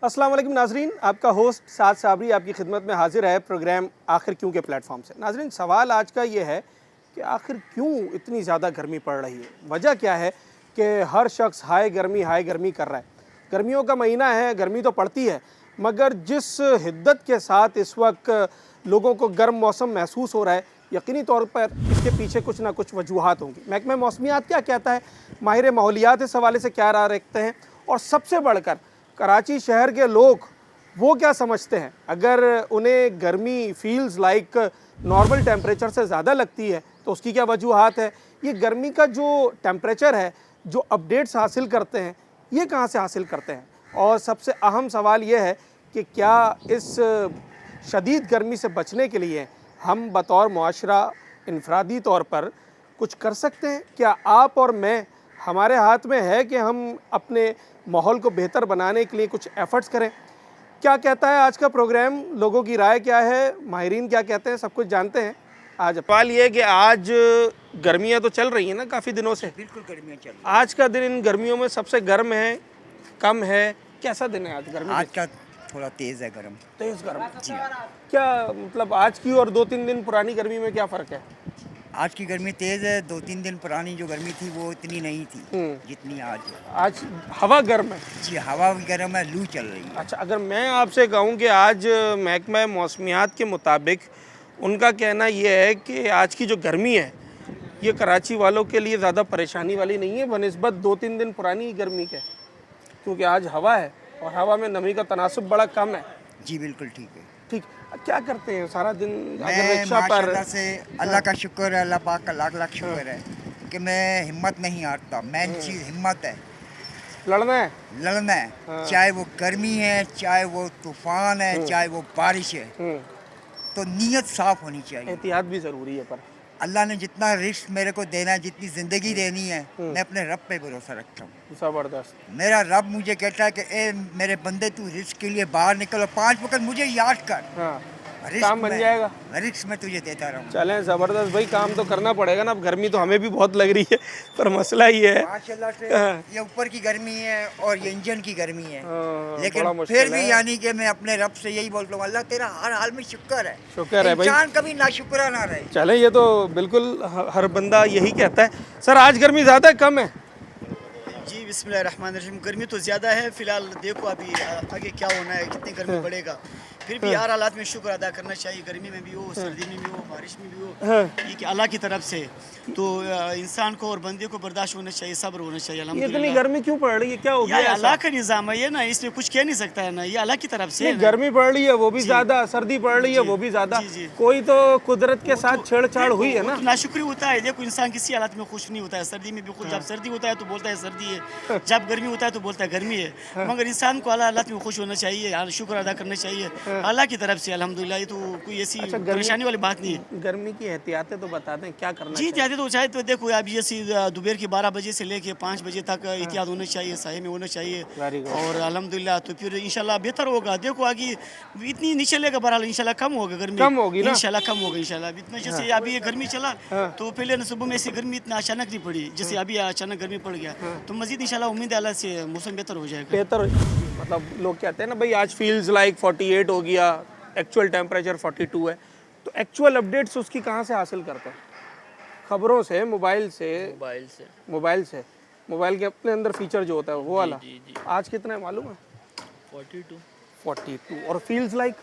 अस्सलाम वालेकुम नाजरीन, आपका होस्ट साद साबरी आपकी खिदमत में हाजिर है प्रोग्राम आखिर क्यों के प्लेटफॉर्म से। नाजरीन, सवाल आज का ये है कि आखिर क्यों इतनी ज़्यादा गर्मी पड़ रही है। वजह क्या है कि हर शख्स हाय गर्मी कर रहा है। गर्मियों का महीना है, गर्मी तो पड़ती है, मगर जिस हिद्दत के साथ इस वक्त लोगों को गर्म मौसम महसूस हो रहा है, यकीनी तौर पर इसके पीछे कुछ ना कुछ वजूहात होंगी। महकमा मौसमियात क्या कहता है, माहिर माहौलियात इस हवाले से क्या राय रखते हैं, और सबसे बढ़कर कराची शहर के लोग वो क्या समझते हैं। अगर उन्हें गर्मी फील्स लाइक नॉर्मल टेम्परेचर से ज़्यादा लगती है तो उसकी क्या वजूहात है। ये गर्मी का जो टेम्परेचर है, जो अपडेट्स हासिल करते हैं, ये कहाँ से हासिल करते हैं। और सबसे अहम सवाल ये है कि क्या इस शदीद गर्मी से बचने के लिए हम बतौर मुआशरा इनफरादी तौर पर कुछ कर सकते हैं। क्या आप और मैं, हमारे हाथ में है कि हम अपने माहौल को बेहतर बनाने के लिए कुछ एफ़र्ट्स करें। क्या कहता है आज का प्रोग्राम, लोगों की राय क्या है, माहिरीन क्या कहते हैं, सब कुछ जानते हैं। आज सवाल ये है कि आज गर्मियाँ तो चल रही हैं ना काफ़ी दिनों से। बिल्कुल गर्मियाँ चल रही आज का दिन इन गर्मियों में सबसे गर्म है, कम है, कैसा दिन है आज गर्मी? आज का थोड़ा तेज़ है गर्म। तेज़ गर्म जी, क्या मतलब आज की और 2-3 दिन पुरानी गर्मी में क्या फ़र्क है? आज की गर्मी तेज़ है। 2-3 दिन पुरानी जो गर्मी थी वो इतनी नहीं थी जितनी आज है। आज हवा गर्म है। जी, हवा भी गर्म है, लू चल रही है। अच्छा, अगर मैं आपसे कहूँ कि आज महकमा मौसमियात के मुताबिक उनका कहना ये है कि आज की जो गर्मी है ये कराची वालों के लिए ज़्यादा परेशानी वाली नहीं है बनिस्बत 2-3 दिन पुरानी गर्मी के, क्योंकि आज हवा है और हवा में नमी का तनासुब बड़ा कम है। जी बिल्कुल ठीक है। ठीक, क्या करते हैं सारा दिन अगर मैं रिक्शा पर? माशाल्लाह से अल्लाह का शुक्र है, अल्लाह पाक का लाख लाख शुक्र है कि मैं हिम्मत नहीं हारता। मेन चीज़ हिम्मत है, लड़ना है। लड़ना है। चाहे वो गर्मी है, चाहे वो तूफ़ान है, चाहे वो बारिश है, तो नीयत साफ़ होनी चाहिए। एहतियात भी ज़रूरी है, पर अल्लाह ने जितना रिस्क मेरे को देना है, जितनी ज़िंदगी देनी है, मैं अपने रब पे भरोसा रखता हूँ। ज़बरदस्त। मेरा रब मुझे कहता है कि ए मेरे बंदे, तू रिस्क के लिए बाहर निकल और 5 वक्त मुझे याद कर। हाँ, रिस्क काम बन में- जाएगा। रिस्क में तुझे देता रहूँ। चलें, ज़बरदस्त भाई, काम तो करना पड़ेगा ना। अब गर्मी तो हमें भी बहुत लग रही है, पर मसला ये है माशाल्लाह से हाँ। ये ऊपर की गर्मी है और ये इंजन की गर्मी है, बड़ा लेकिन मुश्किल फिर भी है। यानी कि मैं अपने रब से यही बोलता हूँ, अल्लाह तेरा हर हाल में शुक्र है। शुक्र है भाई। इंसान कभी नाशुक्रा ना रहे। चलें, ये तो बिल्कुल हर बंदा यही कहता है। सर, आज गर्मी ज़्यादा है कम है? जी बिस्मिल्लाहिर्रहमानिर्रहीम। गर्मी तो ज़्यादा है फ़िलहाल, देखो अभी आगे क्या होना है, कितनी गर्मी बढ़ेगा। फिर भी हर हालात में शुक्र अदा करना चाहिए, गर्मी में भी हो, सर्दी में भी हो, बारिश में भी हो, ये कि अल्लाह की तरफ से। तो इंसान को और बंदे को बर्दाश्त होना चाहिए, सब्र होना चाहिए। ये इतनी अल्हम्दुलिल्लाह। गर्मी क्यों पड़ रही है, क्या हो गया ये ऐसा? अल्लाह का निज़ाम है, ये ना इसमें कुछ कह नहीं सकता है ना, ये अल्लाह की तरफ से है नहीं, ना। गर्मी पड़ रही है वो भी ज़्यादा, सर्दी पड़ रही है जी, वो भी ज़्यादा। जी, जी। कोई तो कुदरत के साथ छेड़छाड़ हुई है वो ना। तो नाशुक्री होता है। देखो, इंसान किसी हालत में खुश नहीं होता है। सर्दी में भी खुश, जब सर्दी होता है तो बोलता है सर्दी है, जब गर्मी होता है तो बोलता है गर्मी है। मगर इंसान को अल्लाह हालत में खुश होना चाहिए, शुक्र अदा करना चाहिए अल्लाह की तरफ से। अल्हम्दुलिल्लाह, ये तो कोई ऐसी परेशानी वाली बात नहीं है। गर्मी की एहतियातें तो बता दें, क्या करना जी, चाहिए? एहतियात तो चाहे तो देखो, अब ये दोपहर के 12 बजे से लेके 5 बजे तक एहतियात होना चाहिए, साये में होना चाहिए। Very good. और अल्हम्दुलिल्लाह तो फिर इंशाल्लाह बेहतर होगा। देखो आगे इतनी नहीं चलेगा, बहरहाल इंशाल्लाह कम होगा गर्मी, कम होगी ना? इंशाल्लाह कम होगा इंशाल्लाह। इतना जैसे अभी ये गर्मी चला तो पहले ना सुबह में ऐसी गर्मी इतना अचानक नहीं पड़ी, जैसे अभी अचानक गर्मी पड़ गया, तो मजीद इंशाल्लाह उम्मीद है अल्लाह से मौसम बेहतर हो जाएगा। बेहतर, मतलब लोग कहते हैं ना भाई आज फील्स लाइक 48 हो गया, एक्चुअल टेम्परेचर 42 है, तो एक्चुअल अपडेट्स उसकी कहाँ से हासिल करते हैं? खबरों से, मोबाइल से मोबाइल के अपने अंदर फीचर जो होता है वो वाला। आज कितना है मालूम है? 42 और फील्स लाइक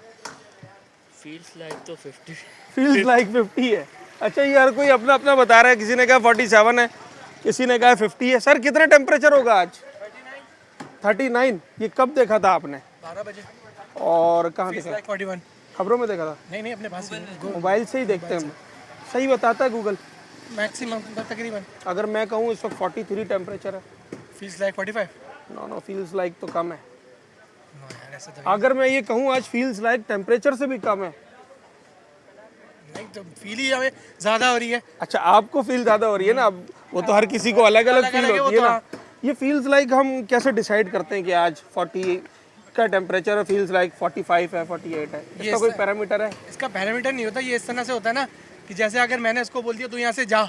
तो 50। फील्स लाइक 50 है। अच्छा, ये हर कोई अपना अपना बता रहा है, किसी ने कहा 47 है, किसी ने कहा 50 है। सर, कितना टेम्परेचर होगा आज? 39। ये कब देखा था आपने? 12 बजे। और कहाँ देखा? 41। खबरों में देखा था? नहीं, अपने पास ही मोबाइल से ही देखते हैं हम। सही बताता है गूगल? मैक्सिमम तकरीबन। अगर मैं कहूँ इस वक्त 43 टेम्परेचर है। Feels like 45। No, feels like तो कम है। नो यार, ऐसा तो अगर मैं ये कहूँ आज फील्स लाइक टेम्परेचर से भी कम है। नहीं, तो फील ही हमें ज़्यादा हो रही है। अच्छा, आपको फील ज़्यादा हो रही है ना। अब वो तो हर किसी को अलग अलग फील अलग-अलग है, होती है वो ना। ये फील्स लाइक हम कैसे डिसाइड करते हैं कि आज 40 का टेम्परेचर है, फील्स लाइक 45 है, 48 है? इसका कोई पैरामीटर है? इसका पैरामीटर नहीं होता, ये इस तरह से होता है ना कि जैसे अगर मैंने इसको बोल दिया तो यहाँ से जा,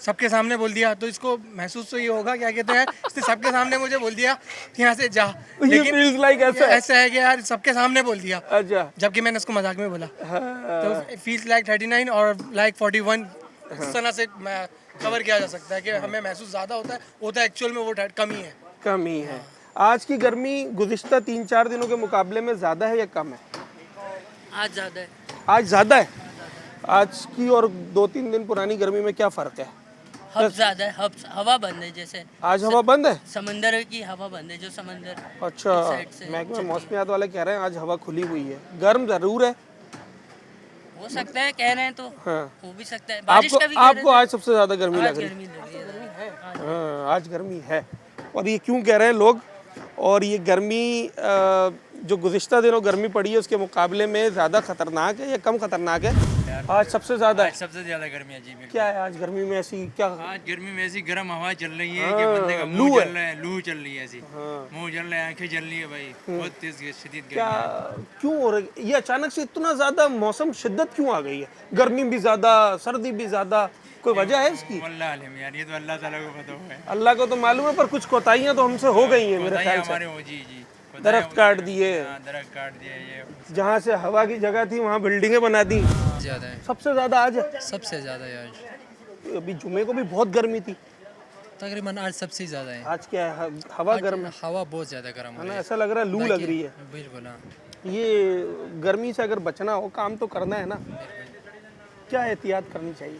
सबके सामने बोल दिया, तो इसको महसूस तो ये होगा क्या कहते हैं, इसने सबके सामने मुझे बोल दिया कि यहाँ से जा, लेकिन feels like ऐसा है कि यार सबके सामने बोल दिया, अच्छा जबकि मैंने इसको मजाक में बोला। तो फील्स लाइक 39 और लाइक 41 इस तरह से कवर किया जा सकता है कि हमें महसूस ज़्यादा होता है एक्चुअल में वो कमी है। कमी है। आज की गर्मी गुज़िश्ता 3-4 दिनों के मुकाबले में ज़्यादा है या कम है? आज ज़्यादा है। आज ज़्यादा है। आज की और 2-3 दिन पुरानी गर्मी में क्या फ़र्क है? हब ज़्यादा है, हवा बंद है। जैसे आज हवा बंद है? समंदर की हवा बंद है, जो समंदर अच्छा, इस साइड से महकमा मौसमियात वाले कह रहे हैं आज हवा खुली हुई है। गर्म ज़रूर है। हो सकता है, कह रहे हैं तो हाँ। हो भी सकता है। बारिश का भी कह रहे आपको आज सबसे ज़्यादा गर्मी हैं। लग आज रही गर्मी लग रही है। हाँ, आज गर्मी है। और ये क्यों कह रहे हैं लोग? और ये गर्मी जो गुज़िश्ता दिनों गर्मी पड़ी है उसके मुकाबले में ज़्यादा खतरनाक है या कम खतरनाक है? आज सबसे ज़्यादा है। सबसे ज्यादा गर्मी है जी। बिल्कुल। क्या है आज गर्मी में ऐसी क्या? आज गर्मी में ऐसी गर्म हवा चल रही है कि बंदे का मुंह जल रहा है, लू चल रही है ऐसी, मुंह जल रहा है, आंखें जल रही है भाई, बहुत तेज शदीद क्या गर्मी है। क्यों हो रही ये अचानक से इतना ज़्यादा मौसम शिद्दत क्यों आ गई है? गर्मी भी ज़्यादा, सर्दी भी ज़्यादा, कोई वजह है इसकी? वल्लाह आलिम यार, ये तो अल्लाह ताला को पता है। अल्लाह को तो मालूम है, पर कुछ कोताहियाँ तो हमसे हो गई हैं मेरे बताइए ख्याल से। हमारे वो जी दरख्त काट दिए, दरख्त काट दिए, ये जहाँ से हवा की जगह थी वहाँ बिल्डिंगें बना दी। ज़्यादा है, सबसे ज़्यादा आज है। सबसे ज़्यादा है आज। अभी जुमे को भी बहुत गर्मी थी। तकरीबन आज सबसे ज़्यादा है। आज क्या है? हवा गर्म है हवा बहुत ज़्यादा गर्म है ना? है। ऐसा लग रहा है लू लग रही है। बिल्कुल हाँ। ये गर्मी से अगर बचना हो, काम तो करना है ना, क्या एहतियात करनी चाहिए?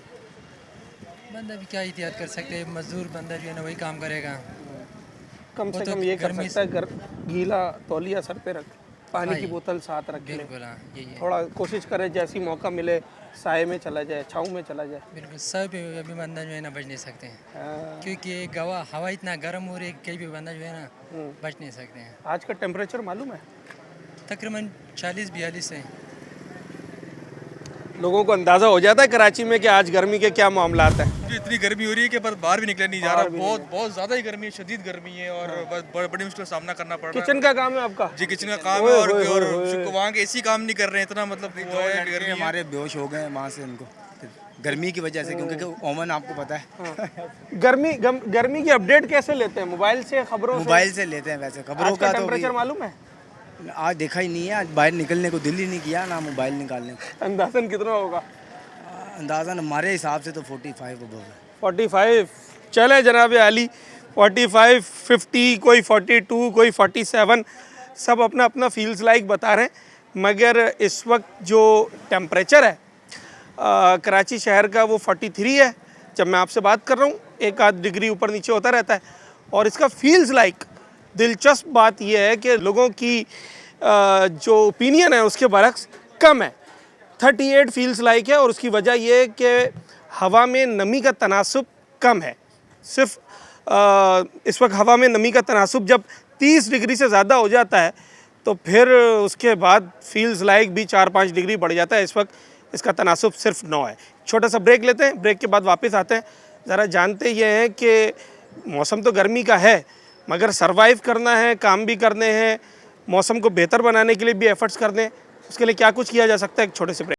बंदा भी क्या एहतियात कर सकते हैं, मजदूर बंदा जो है ना वही काम करेगा। कम से वो तो कम ये कर गर्मी सकता है गीला तौलिया सर पे रख, पानी की बोतल साथ रख ले, बिल्कुल हाँ, यही है। थोड़ा कोशिश करे जैसी मौका मिले साए में चला जाए, छाँव में चला जाए। बिल्कुल सब अभी बंदा जो है ना बच नहीं सकते हैं, हाँ। क्योंकि हवा इतना गर्म हो रही है, कहीं भी बंदा जो है ना बच नहीं सकते हैं। आज का टेम्परेचर मालूम है? तकरीबन 40-42 है। लोगों को अंदाज़ा हो जाता है कराची में कि आज गर्मी के क्या मामला है। जो इतनी गर्मी हो रही है कि बस बाहर भी निकला नहीं जा रहा, बहुत ज़्यादा ही गर्मी है, शदीद गर्मी है और बस बड़ी मुश्किल का सामना करना पड़ रहा है। किचन का काम है आपका? जी किचन का काम है, और वहाँ के एसी काम नहीं कर रहे हैं, इतना मतलब वो है गर्मी है। हमारे बेहोश हो गए वहाँ से उनको गर्मी की वजह से, क्योंकि ओमन आपको पता है। गर्मी की अपडेट कैसे लेते हैं? मोबाइल से, खबरों से? मोबाइल से लेते हैं वैसे, खबरों आज का का तो टेम्परेचर मालूम है? आज देखा ही नहीं है, आज बाहर निकलने को दिल ही नहीं किया ना मोबाइल निकालने को। अंदाजन कितना होगा? अंदाज़ा हमारे हिसाब से तो 45 अबव है। 45 चले जनाब आली, 45, 50, कोई 42, कोई 47, सब अपना अपना फील्स लाइक बता रहे हैं। मगर इस वक्त जो टेम्परेचर है कराची शहर का वो 43 है जब मैं आपसे बात कर रहा हूँ। 1-8 डिग्री ऊपर नीचे होता रहता है। और इसका फील्स लाइक दिलचस्प बात यह है कि लोगों की जो ओपिनियन है उसके बरक्स कम है। 38 फील्स लाइक है और उसकी वजह यह है कि हवा में नमी का तनासुब कम है। सिर्फ इस वक्त हवा में नमी का तनासुब जब 30 डिग्री से ज़्यादा हो जाता है तो फिर उसके बाद फील्स लाइक भी 4-5 डिग्री बढ़ जाता है। इस वक्त इसका तनासुब सिर्फ 9 है। छोटा सा ब्रेक लेते हैं, ब्रेक के बाद वापस आते हैं। ज़रा जानते ये हैं कि मौसम तो गर्मी का है मगर सरवाइव करना है, काम भी करने हैं, मौसम को बेहतर बनाने के लिए भी एफर्ट्स करने हैं, उसके लिए क्या कुछ किया जा सकता है। एक छोटे से ब्रेक।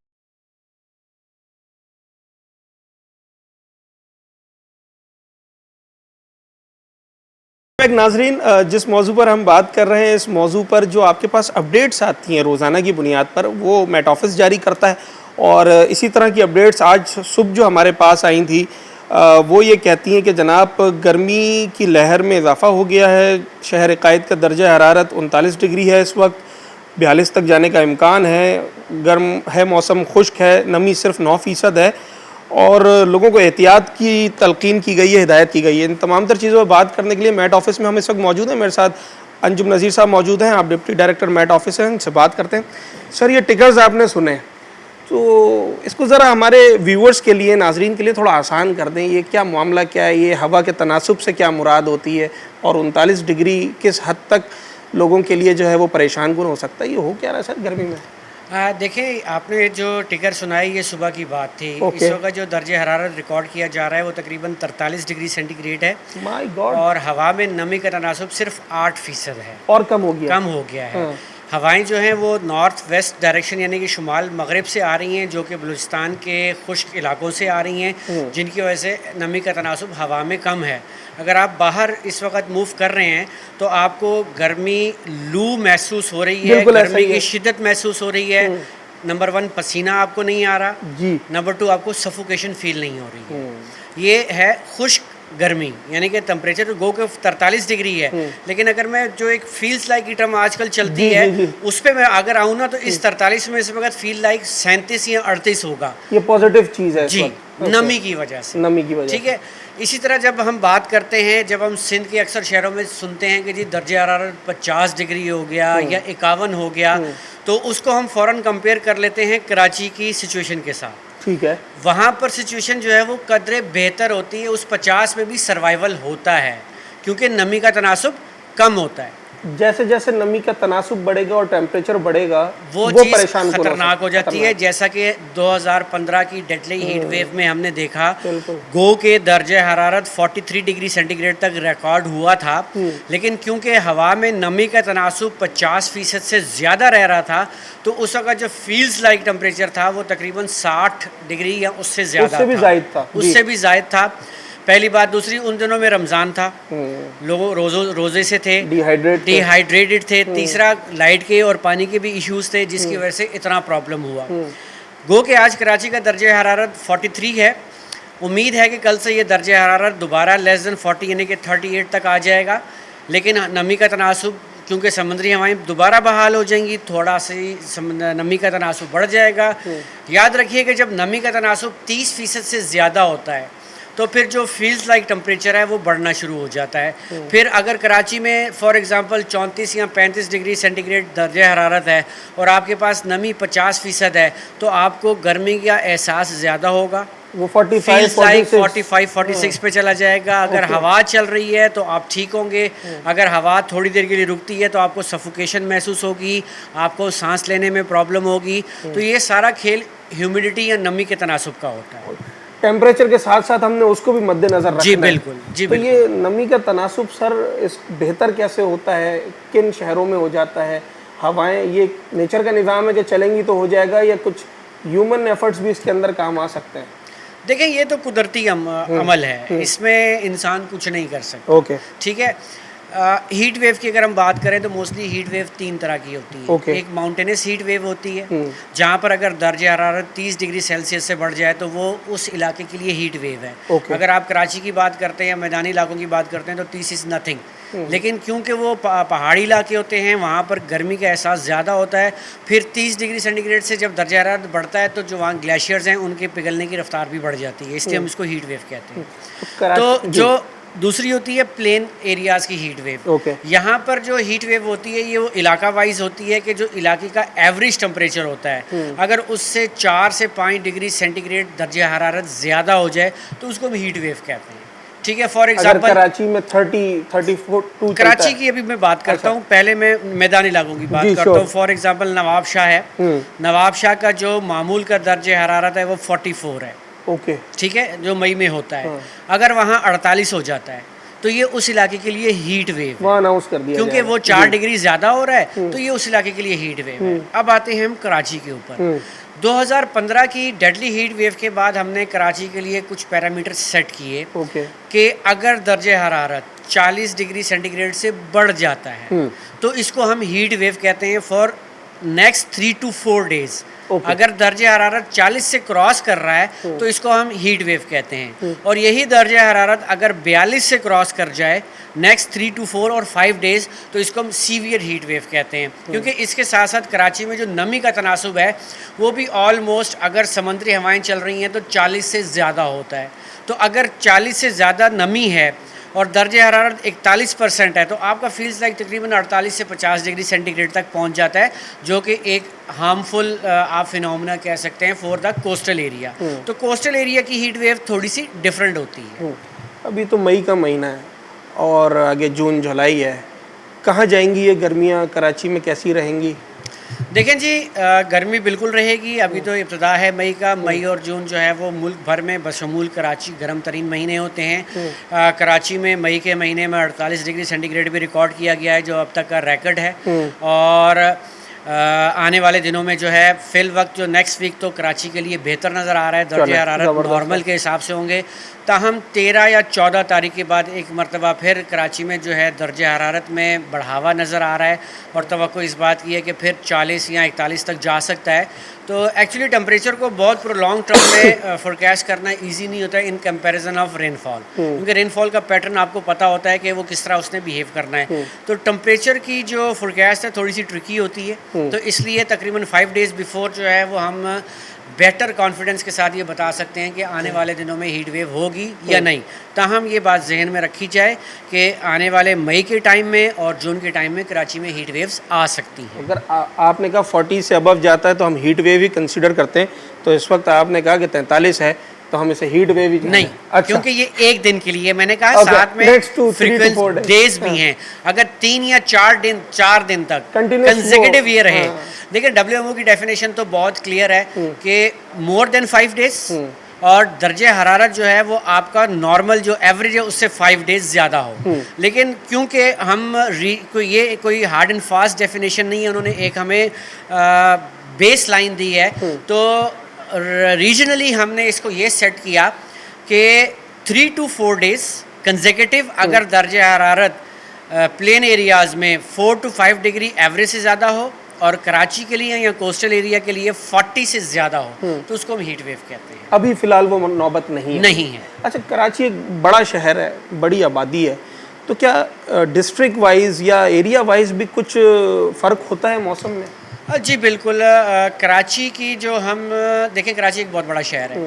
नाजरीन, जिस मौजू पर हम बात कर रहे हैं, इस मौजू पर जो आपके पास अपडेट्स आती हैं रोज़ाना की बुनियाद पर, वो मेट ऑफिस जारी करता है। और इसी तरह की अपडेट्स आज सुबह जो हमारे पास आई थी वो ये कहती हैं कि जनाब गर्मी की लहर में इजाफ़ा हो गया है। शहर क़ायद का दर्जा हरारत 39 डिग्री है इस वक्त, 42 तक जाने का इम्कान है। गर्म है मौसम, खुश्क है, नमी सिर्फ 9% है और लोगों को एहतियात की तलकीन की गई है, हिदायत की गई है। इन तमाम तर चीज़ों पर बात करने के लिए मेट ऑफिस में हम इस वक्त मौजूद हैं। मेरे साथ अंजुम नज़ीर साहब मौजूद हैं, आप डिप्टी डायरेक्टर मेट ऑफिस हैं, इनसे बात करते हैं। सर, ये टिकर्स आपने सुने तो इसको ज़रा हमारे व्यूअर्स के लिए, नाजरीन के लिए थोड़ा आसान कर दें। ये क्या मामला क्या है, ये हवा के तनासुब से क्या मुराद होती है और 39 डिग्री किस हद तक लोगों के लिए जो है वो परेशान कुन हो सकता है? ये हो क्या रहा है सर गर्मी में? देखिए, आपने जो टिकर सुनाई ये सुबह की बात थी। इस वक्त जो दर्जे हरारत रिकॉर्ड किया जा रहा है वो तकरीबन 43 डिग्री सेंटीग्रेड है। My God. और हवा में नमी का तनासुब सिर्फ 8% है और कम हो गया है। हवाएं जो हैं वो नॉर्थ वेस्ट डायरेक्शन यानी कि शुमाल मगरिब से आ रही हैं, जो कि बलूचिस्तान के खुश्क इलाकों से आ रही हैं, जिनकी वजह से नमी का तनासुब हवा में कम है। अगर आप बाहर इस वक्त मूव कर रहे हैं तो आपको गर्मी, लू महसूस हो रही है, बिल्कुल ऐसा गर्मी ही है। की शिद्दत महसूस हो रही है। नंबर 1 पसीना आपको नहीं आ रहा जी। नंबर 2 आपको सफोकेशन फील नहीं हो रही है। ये है खुश्क गर्मी, यानी कि टेम्परेचर तो गो के 43 डिग्री है, लेकिन अगर मैं जो एक फील्स लाइक की टर्म आजकल चलती जी, है जी, जी। उस पर मैं अगर आऊँ ना तो इस 43 में इस वक्त फील लाइक 37 या 38 होगा ये पॉजिटिव चीज़ है इस जी, वक्त। नमी की वजह से। नमी की वजह ठीक है। इसी तरह जब हम बात करते हैं, जब हम सिंध के अक्सर शहरों में सुनते हैं कि जी दर्जे हरारत 50 डिग्री हो गया या 51 हो गया, तो उसको हम फ़ौरन कंपेयर कर लेते हैं कराची की सिचुएशन के साथ। ठीक है। वहाँ पर सिचुएशन जो है वो कदरे बेहतर होती है, उस 50 में भी सर्वाइवल होता है क्योंकि नमी का तनासुब कम होता है। जैसे जैसे नमी का तनासुब बढ़ेगा और टेम्परेचर बढ़ेगा वो चीज़ परेशान कौन खतरनाक हो जाती है, जैसा कि 2015 की डेडली हीट वेव में हमने देखा, गो के दर्जे हरारत 43 डिग्री सेंटीग्रेड तक रिकॉर्ड हुआ था, लेकिन क्योंकि हवा में नमी का तनासुब 50% से ज़्यादा रह रहा था, तो उस वक्त जो फील्स लाइक टेम्परेचर था वो तकरीबन 60 डिग्री या उससे ज़्यादा उससे भी ज़ायद था। उससे भी ज़ायद था। पहली बात। दूसरी, उन दिनों में रमज़ान था, लोग रोज़े से थे, डिहाइड्रेटेड थे। तीसरा, लाइट के और पानी के भी इश्यूज थे जिसकी वजह से इतना प्रॉब्लम हुआ। गो के आज कराची का दर्जे हरारत 43 है। उम्मीद है कि कल से ये दर्जे हरारत दोबारा लेस देन 40 यानी कि 38 तक आ जाएगा, लेकिन नमी का तनासुब क्योंकि समुद्री हवाएं दोबारा बहाल हो जाएंगी, थोड़ा सी नमी का तनासुब बढ़ जाएगा। याद रखिए कि जब नमी का तनासुब 30% से ज़्यादा होता है तो फिर जो फील्स लाइक टेम्परेचर है वो बढ़ना शुरू हो जाता है। फिर अगर कराची में फॉर एग्जांपल 34 या 35 डिग्री सेंटीग्रेड दर्जे हरारत है और आपके पास नमी 50% है तो आपको गर्मी का एहसास ज़्यादा होगा, वो 45 46 पे चला जाएगा। अगर हवा चल रही है तो आप ठीक होंगे, अगर हवा थोड़ी देर के लिए रुकती है तो आपको सफोकेशन महसूस होगी, आपको सांस लेने में प्रॉब्लम होगी। तो ये सारा खेल ह्यूमिडिटी या नमी के तनासुब का होता है। टेम्परेचर के साथ साथ हमने उसको भी मद्देनजर रखना है। जी बिल्कुल, जी तो बिल्कुल। ये नमी का तनासुब सर इस बेहतर कैसे होता है, किन शहरों में हो जाता है? हवाएं ये नेचर का निज़ाम है कि चलेंगी तो हो जाएगा, या कुछ ह्यूमन एफर्ट्स भी इसके अंदर काम आ सकते हैं? देखिए, ये तो कुदरती अमल है, इसमें इंसान कुछ नहीं कर सकता। ओके, ठीक है। हीट वेव की अगर हम बात करें तो मोस्टली हीट वेव 3 तरह की होती है। Okay. एक माउंटेनस हीट वेव होती है जहाँ पर अगर दर्जे हरारत 30 डिग्री सेल्सियस से बढ़ जाए तो वो उस इलाके के लिए हीट वेव है। Okay. अगर आप कराची की बात करते हैं या मैदानी इलाकों की बात करते हैं तो 30 इज़ नथिंग। लेकिन क्योंकि वो पहाड़ी इलाके होते हैं, वहाँ पर गर्मी का एहसास ज़्यादा होता है। फिर 30 डिग्री सेंटीग्रेड से जब दर्जा हरारत बढ़ता है तो जो वहाँ ग्लेशियर्स हैं उनके पिघलने की रफ्तार भी बढ़ जाती है, इसलिए हम इसको हीट वेव कहते हैं। तो जो दूसरी होती है प्लेन एरियाज़ की हीट वेव। Okay. यहाँ पर जो हीट वेव होती है ये वो इलाका वाइज होती है कि जो इलाके का एवरेज टेम्परेचर होता है, अगर उससे 4 से 5 डिग्री सेंटीग्रेड दर्जे हरारत ज़्यादा हो जाए तो उसको हम हीट वेव कहते हैं। ठीक है। फॉर एग्जांपल कराची में 32 कराची की अभी मैं बात करता हूँ, पहले मैं मैदानी इलाकों की बात करता हूँ। फॉर एग्जांपल नवाब शाह है, नवाब शाह का जो मामूल का दर्जे हरारत है वो 44 है। ओके, ठीक है, जो मई में होता है। अगर वहाँ 48 हो जाता है तो ये उस इलाके के लिए हीट वेव है, अनाउंस कर दिया क्योंकि वो 4 डिग्री ज़्यादा हो रहा है तो ये उस इलाके के लिए हीट वेव है। अब आते हैं हम कराची के ऊपर। 2015 की डेडली हीट वेव के बाद हमने कराची के लिए कुछ पैरामीटर सेट किए कि अगर दर्जे हरारत 40 डिग्री सेंटीग्रेड से बढ़ जाता है तो इसको हम हीट वेव कहते हैं फॉर नेक्स्ट 3 to 4 डेज। अगर दर्जे हरारत 40 से क्रॉस कर रहा है तो इसको हम हीट वेव कहते हैं, और यही दर्जे हरारत अगर 42 से क्रॉस कर जाए नेक्स्ट 3 to 4 और 5 डेज तो इसको हम सीवियर हीट वेव कहते हैं। क्योंकि इसके साथ साथ कराची में जो नमी का तनासुब है वो भी ऑलमोस्ट अगर समुद्री हवाएं चल रही हैं तो 40 से ज़्यादा होता है। तो अगर 40 से ज़्यादा नमी है और दर्जे हरारत 41% है तो आपका फील्स लाइक तकरीबन 48 से 50 डिग्री सेंटीग्रेड तक पहुंच जाता है, जो कि एक हार्मफुल आप फिनोमेना कह सकते हैं फॉर द कोस्टल एरिया। तो कोस्टल एरिया की हीट वेव थोड़ी सी डिफरेंट होती है। अभी तो मई का महीना है और आगे जून जुलाई है, कहाँ जाएंगी ये गर्मियाँ? कराची में कैसी रहेंगी? देखें जी, गर्मी बिल्कुल रहेगी। अभी तो इब्तिदा है मई का। मई और जून जो है वो मुल्क भर में बशमूल कराची गर्म तरीन महीने होते हैं। कराची में मई के महीने में 48 डिग्री सेंटीग्रेड भी रिकॉर्ड किया गया है, जो अब तक का रिकॉर्ड है। और आने वाले दिनों में जो है फिल वक्त जो नेक्स्ट वीक तो कराची के लिए बेहतर नज़र आ रहा है, दर्जे हरारत नॉर्मल के हिसाब से होंगे। ताहम 13 या 14 तारीख के बाद एक मरतबा फिर कराची में जो है दर्जे हरारत में बढ़ावा नज़र आ रहा है और तवक्को इस बात की है कि फिर 40 या 41 तक जा सकता है। तो एक्चुअली टेम्परेचर को बहुत प्रोलॉन्ग टर्म में फोरकास्ट करना इजी नहीं होता है इन कंपैरिजन ऑफ रेनफॉल, क्योंकि रेनफॉल का पैटर्न आपको पता होता है कि वो किस तरह उसने बिहेव करना है। तो टेम्परेचर की जो फोरकास्ट है थोड़ी सी ट्रिकी होती है, तो इसलिए तकरीबन 5 डेज़ बिफोर जो है वो हम बेटर कॉन्फिडेंस के साथ ये बता सकते हैं कि आने वाले दिनों में हीट वेव होगी या नहीं। ताहम ये बात जहन में रखी जाए कि आने वाले मई के टाइम में और जून के टाइम में कराची में हीट वेव्स आ सकती हैं। अगर आपने कहा 40 से अबव जाता है तो हम हीट वेव ही कंसीडर करते हैं, तो इस वक्त आपने कहा कि 43 है तो हम इसे हीट वेव ही नहीं, अच्छा। क्योंकि ये एक दिन के लिए मैंने कहा साथ में फ्रीक्वेंट डेज भी हैं। अगर 3 या 4 दिन तक कंसेक्यूटिव ये रहे। देखिए WMO की डेफिनेशन तो बहुत क्लियर है कि मोर देन 5 डेज और दर्जे हरारत जो है वो आपका नॉर्मल जो एवरेज है उससे 5 डेज ज़्यादा हो। लेकिन क्योंकि हम कोई हार्ड एंड फास्ट डेफिनेशन नहीं है, उन्होंने एक हमें बेस लाइन दी है, तो रीजनली हमने इसको ये सेट किया कि 3 to 4 डेज कंसेक्यूटिव अगर दर्जे हरारत प्लेन एरियाज़ में 4 to 5 डिग्री एवरेज से ज़्यादा हो और कराची के लिए या कोस्टल एरिया के लिए 40 से ज़्यादा हो तो उसको हम हीट वेव कहते हैं। अभी फ़िलहाल वो नौबत नहीं है। अच्छा, कराची एक बड़ा शहर है, बड़ी आबादी है, तो क्या डिस्ट्रिक्ट वाइज या एरिया वाइज भी कुछ फ़र्क होता है मौसम में? जी बिल्कुल। कराची की जो हम देखें, कराची एक बहुत बड़ा शहर है।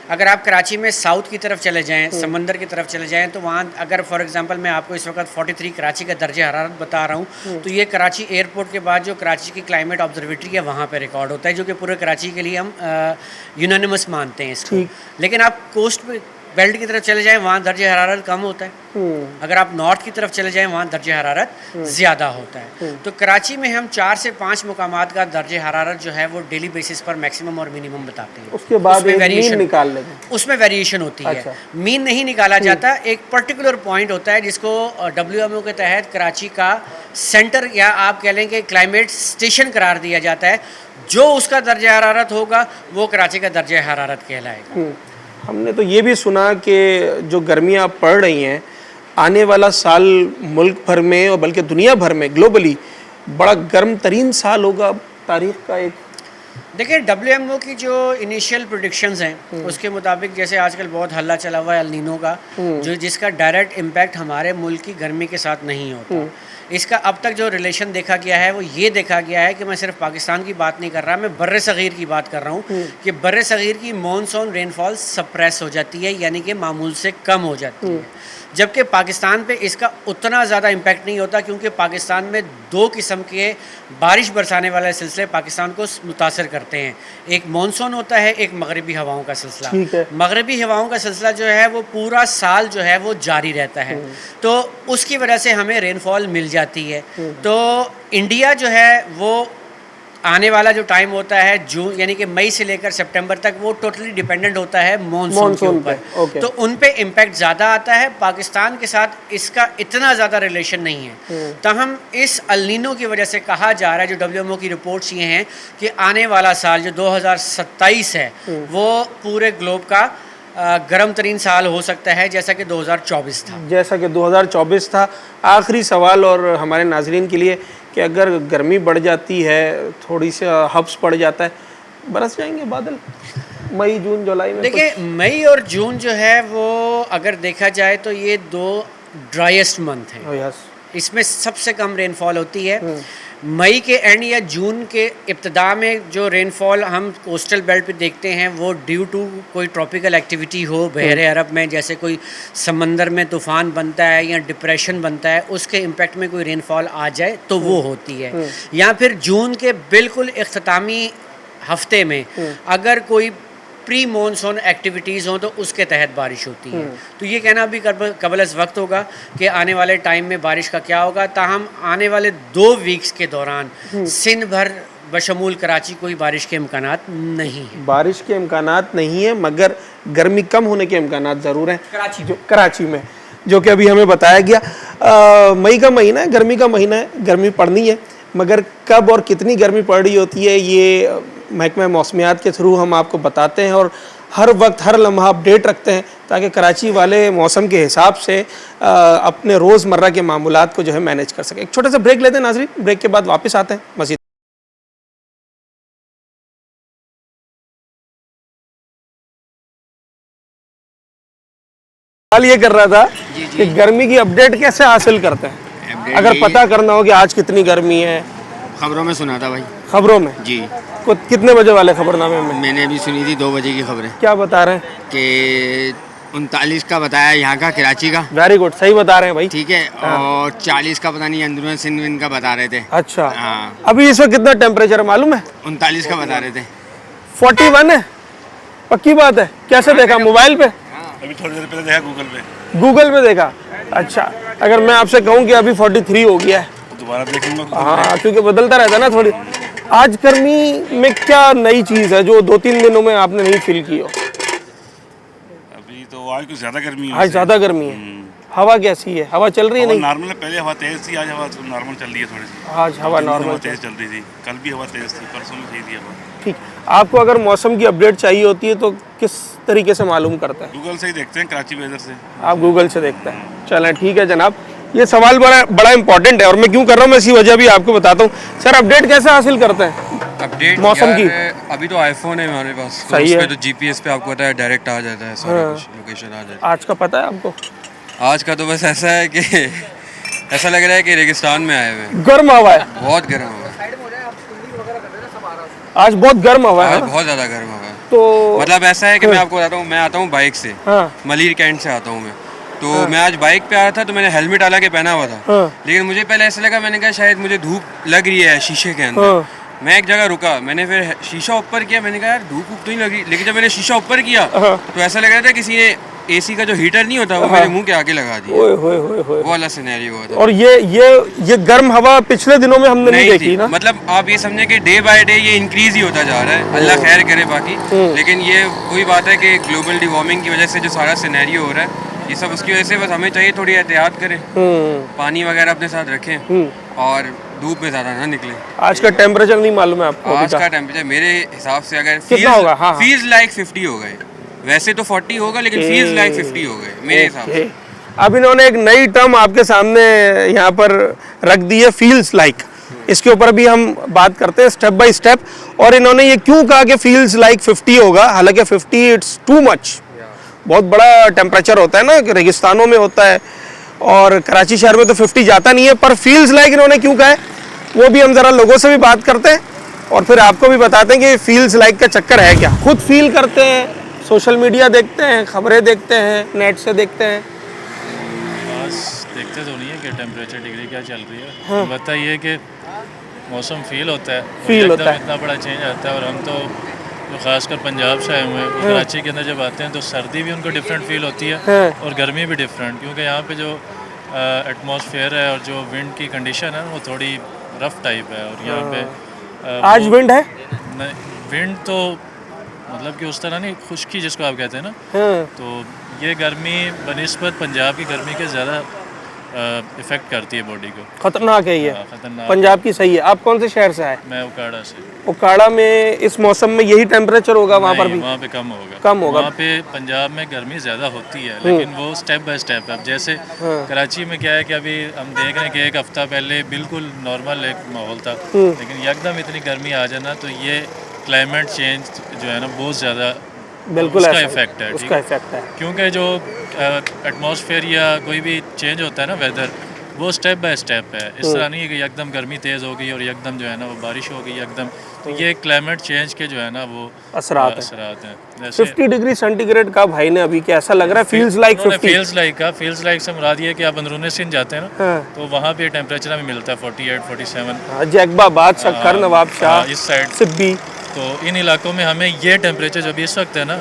अगर आप कराची में साउथ की तरफ चले जाएं, समंदर की तरफ चले जाएं, तो वहाँ अगर फॉर एग्जांपल मैं आपको इस वक्त 43 कराची का दर्जे हरारत बता रहा हूँ, तो ये कराची एयरपोर्ट के बाद जो कराची की क्लाइमेट ऑब्जर्वेटरी है वहाँ पे रिकॉर्ड होता है, जो कि पूरे कराची के लिए हम यूनानिमस मानते हैं इसको। लेकिन आप कोस्ट बेल्ट की तरफ चले जाएं वहाँ दर्जे हरारत कम होता है। अगर आप नॉर्थ की तरफ चले जाएं वहाँ दर्जे हरारत ज़्यादा होता है। तो कराची में हम 4 से 5 मुकामात का दर्जे हरारत जो है वो डेली बेसिस पर मैक्सिमम और मिनिमम बताते हैं। उसके बाद मीन निकाल लेते हैं, उसमें वेरिएशन होती है। मीन नहीं निकाला जाता, एक पर्टिकुलर पॉइंट होता है जिसको WMO के तहत कराची का सेंटर या आप कह लें कि क्लाइमेट स्टेशन करार दिया जाता है। जो उसका दर्जा हरारत होगा वो कराची का दर्जा हरारत कहलाएगा। हमने तो ये भी सुना कि जो गर्मियाँ पड़ रही हैं, आने वाला साल मुल्क भर में और बल्कि दुनिया भर में ग्लोबली बड़ा गर्म तरीन साल होगा तारीख का। एक देखिए WMO की जो इनिशियल प्रेडिक्शंस हैं उसके मुताबिक, जैसे आजकल बहुत हल्ला चला हुआ है एल नीनो का, जो जिसका डायरेक्ट इम्पैक्ट हमारे मुल्क की गर्मी के साथ नहीं होता। इसका अब तक जो रिलेशन देखा गया है वो ये देखा गया है कि मैं सिर्फ पाकिस्तान की बात नहीं कर रहा, मैं बर्रे सग़ीर की बात कर रहा हूँ कि बर्रे सग़ीर की मॉनसून रेनफॉल सप्रेस हो जाती है, यानी कि मामूल से कम हो जाती है। जबकि पाकिस्तान पे इसका उतना ज़्यादा इम्पैक्ट नहीं होता, क्योंकि पाकिस्तान में 2 किस्म के बारिश बरसाने वाले सिलसिले पाकिस्तान को मुतासर करते हैं। एक मॉनसून होता है, एक मगरबी हवाओं का सिलसिला। मगरबी हवाओं का सिलसिला जो है वो पूरा साल जो है वो जारी रहता है, तो उसकी वजह से हमें रेनफॉल मिल जाती है। तो इंडिया जो है वो आने वाला जो टाइम होता है जून यानी कि मई से लेकर सितंबर तक, वो टोटली डिपेंडेंट होता है मॉनसून के ऊपर। तो उन पे इम्पैक्ट ज़्यादा आता है। पाकिस्तान के साथ इसका इतना ज़्यादा रिलेशन नहीं है। ताहम इस अल नीनो की वजह से कहा जा रहा है, जो WMO की रिपोर्ट्स ये हैं कि आने वाला साल जो 2027 है वो पूरे ग्लोब का गर्म तरीन साल हो सकता है, जैसा कि 2024 था। जैसा कि 2024 था। आखिरी सवाल और हमारे नाजरीन के लिए कि अगर गर्मी बढ़ जाती है, थोड़ी सी हब्स पड़ जाता है, बरस जाएंगे बादल मई जून जुलाई में? देखिए मई और जून जो है वो अगर देखा जाए तो ये 2 ड्राइएस्ट मंथ हैं। इसमें सबसे कम रेनफॉल होती है। मई के एंड या जून के इब्तिदा में जो रेनफॉल हम कोस्टल बेल्ट पे देखते हैं वो ड्यू टू कोई ट्रॉपिकल एक्टिविटी हो बहरे अरब में, जैसे कोई समंदर में तूफ़ान बनता है या डिप्रेशन बनता है, उसके इम्पेक्ट में कोई रेनफॉल आ जाए तो वो होती है। या फिर जून के बिल्कुल इख्तितामी हफ्ते में अगर कोई प्री मॉनसून एक्टिविटीज़ हों तो उसके तहत बारिश होती है। तो ये कहना भी कबल वक्त होगा कि आने वाले टाइम में बारिश का क्या होगा। ताहम आने वाले 2 वीक्स के दौरान सिंध भर बशमूल कराची कोई बारिश के इम्कानात नहीं है। बारिश के इम्कानात नहीं है, मगर गर्मी कम होने के इम्कानात ज़रूर हैं कराची में, जो कि अभी हमें बताया गया। मई का महीना है, गर्मी का महीना है, गर्मी पड़नी है, मगर कब और कितनी गर्मी पड़ रही होती है ये महकमा मौसमियात के थ्रू हम आपको बताते हैं और हर वक्त हर लम्हा अपडेट रखते हैं ताकि कराची वाले मौसम के हिसाब से अपने रोज़मर्रा के मामूलात को जो है मैनेज कर सकें। एक छोटा सा ब्रेक लेते हैं नाज़रीन, ब्रेक के बाद वापस आते हैं मज़ीद। सवाल ये कर रहा था कि गर्मी की अपडेट कैसे हासिल करते हैं अगर पता करना हो कि आज कितनी गर्मी है। खबरों में सुना था भाई। खबरों में जी। कितने बजे वाले खबरनामे में? मैंने भी सुनी थी 2 बजे की खबरें। क्या बता रहे हैं? कि 39 का बताया यहाँ का, कराची का। वेरी गुड, सही बता रहे हैं भाई। ठीक है। और 40 का पता नहीं अंदरून सिंध का बता रहे थे। अच्छा। हाँ। अभी इस वक्त कितना टेम्परेचर मालूम है? 39 का बता रहे थे। 41 है? पक्की बात है? कैसे देखा, मोबाइल पे? अभी थोड़ी देर पहले देखा गूगल पे। गूगल पे देखा? अच्छा। अगर मैं आपसे कहूँ कि अभी 43 हो गया है तो दोबारा देखूंगा। हाँ, क्योंकि बदलता रहता है ना थोड़ी। आज गर्मी में क्या नई चीज़ है जो 2-3 दिनों में आपने नहीं फील की हो? अभी तो आज कुछ ज्यादा गर्मी है। आज ज़्यादा गर्मी है। हवा कैसी है? हवा चल रही है? नहीं, नॉर्मल है। पहले हवा तेज थी, आज हवा नॉर्मल चल रही है थोड़ी सी। आज हवा नॉर्मल तेज चल रही थी, कल भी हवा तेज थी, परसों में सही थी हवा। ठीक। आपको अगर मौसम की अपडेट चाहिए होती है तो किस तरीके से मालूम करते हैं? गूगल से ही देखते हैं, कराची वेदर से। आप गूगल से देखते हैं? चलें, ठीक है जनाब। ये सवाल बड़ा इंपॉर्टेंट है और मैं क्यों कर रहा हूँ मैं इसी वजह भी आपको बताता हूँ। सर, अपडेट कैसे हासिल करते हैं अपडेट मौसम की? अभी तो आईफोन है हमारे पास, सही है। तो जीपीएस पे आपको पता है डायरेक्ट आ जाता है सारा कुछ, लोकेशन आ जाती है। आज का पता है आपको? आज का तो बस ऐसा है कि ऐसा लग रहा है कि रेगिस्तान में आए हुए हैं। गर्म हवा है, बहुत गर्म हवा है आज, बहुत गर्म हवा है। आज बहुत ज़्यादा गर्म हवा है। तो मतलब ऐसा है कि मैं आपको बताता हूँ, मैं आता हूँ बाइक से, मलिर कैंट से आता हूँ मैं। तो मैं आज बाइक पे आया था तो मैंने हेलमेट हालांकि पहना हुआ था, लेकिन मुझे पहले ऐसा लगा, मैंने कहा शायद मुझे धूप लग रही है शीशे के अंदर। मैं एक जगह रुका, मैंने फिर शीशा ऊपर किया, मैंने कहा यार धूप तो नहीं लग रही, लेकिन जब मैंने शीशा ऊपर किया तो ऐसा लग रहा था किसी ने एसी का जो हीटर नहीं होता वो मेरे मुंह के आगे लगा दिया। वो वाला सिनेरियो हुआ था। और ये गर्म हवा पिछले दिनों में हमने नहीं देखी ना। मतलब आप ये समझे कि डे बाय डे ये इंक्रीज ही होता जा रहा है, अल्लाह खैर करे बाकी। लेकिन ये वही बात है कि ग्लोबल डिवार्मिंग की वजह से जो सारा सिनेरियो हो रहा है, ये सब उसकी वजह से बस हमें चाहिए थोड़ी एहतियात करें, पानी वगैरह अपने साथ रखें और धूप में ज़्यादा ना निकले। आज का टेम्परेचर नहीं मालूम है आपको? आज का टेम्परेचर मेरे हिसाब से अगर कितना होगा? हाँ, फील्स लाइक 50 हो गए, वैसे तो 40 होगा लेकिन फील्स लाइक 50 हो गए मेरे हिसाब से। अब इन्होंने एक नई टर्म आपके सामने यहाँ पर रख दी है, फील्स लाइक। इसके ऊपर भी हम बात करते हैं स्टेप बाय स्टेप। और इन्होंने ये क्यों कहा कि फील्स लाइक 50 होगा, हालांकि 50 इट्स टू मच, बहुत बड़ा टेम्परेचर होता है ना, रेगिस्तानों में होता है और कराची शहर में तो 50 जाता नहीं है। पर फील्स लाइक इन्होंने क्यों कहा है वो भी हम ज़रा लोगों से भी बात करते हैं और फिर आपको भी बताते हैं कि फील्स लाइक का चक्कर है क्या। खुद फील करते हैं, सोशल मीडिया देखते हैं, खबरें देखते हैं, नेट से देखते हैं? बस देखते तो नहीं है कि टेम्परेचर डिग्री क्या चल रही है, बता ये कि मौसम फील होता है, फील होता है, इतना बड़ा चेंज आता है। और हम तो खासकर पंजाब से आए हुए हैं, कराची के अंदर जब आते हैं तो सर्दी भी उनको डिफरेंट फील होती है और गर्मी भी डिफरेंट, क्योंकि यहाँ पे जो एटमॉस्फेयर है और जो विंड की कंडीशन है वो थोड़ी रफ टाइप है। और यहाँ पे आज विंड है? नहीं, विंड तो मतलब कि उस तरह नहीं, खुश्की जिसको आप कहते हैं ना, तो ये गर्मी बनिस्बत पंजाब की गर्मी के ज़्यादा इफेक्ट करती है बॉडी को। खतरनाक है ये। खतरनाक। पंजाब की सही है। आप कौन से शहर से आए? मैं उकाड़ा से। उकाड़ा में इस मौसम में यही टेम्परेचर होगा? वहाँ पर भी वहाँ पे कम होगा। कम होगा। वहाँ पे पंजाब में गर्मी ज़्यादा होती है, लेकिन वो स्टेप बाय स्टेप है। अब जैसे कराची में क्या है कि अभी हम देख रहे हैं कि एक हफ्ता पहले बिल्कुल नॉर्मल एक माहौल था, लेकिन यकदम इतनी गर्मी आ जाना तो ये क्लाइमेट चेंज जो है ना बहुत ज़्यादा बिल्कुल उसका इफेक्ट है। उसका इफेक्ट है, क्योंकि जो एटमॉस्फेयर या कोई भी चेंज होता है ना वेदर, वो स्टेप बाय स्टेप है। इस तरह नहीं है कि एकदम गर्मी तेज़ हो गई और एकदम जो है ना वो बारिश हो गई एकदम। तो ये क्लाइमेट चेंज के जो है ना वो असरात हैं। 50 डिग्री सेंटीग्रेड का भाई ने अभी कैसा लग रहा है? Feels like 50? फील्स लाइक से मुराद ये कि आप अंदरूनी सिंध जाते हैं ना, तो वहाँ पे टेम्परेचर हमें मिलता है 48, 47। जैकबाबाद, शक्कर, नवाबशाह, इस साइड सिब्बी, तो इन इलाकों में हमें ये टेम्परेचर जो भी इस वक्त है ना,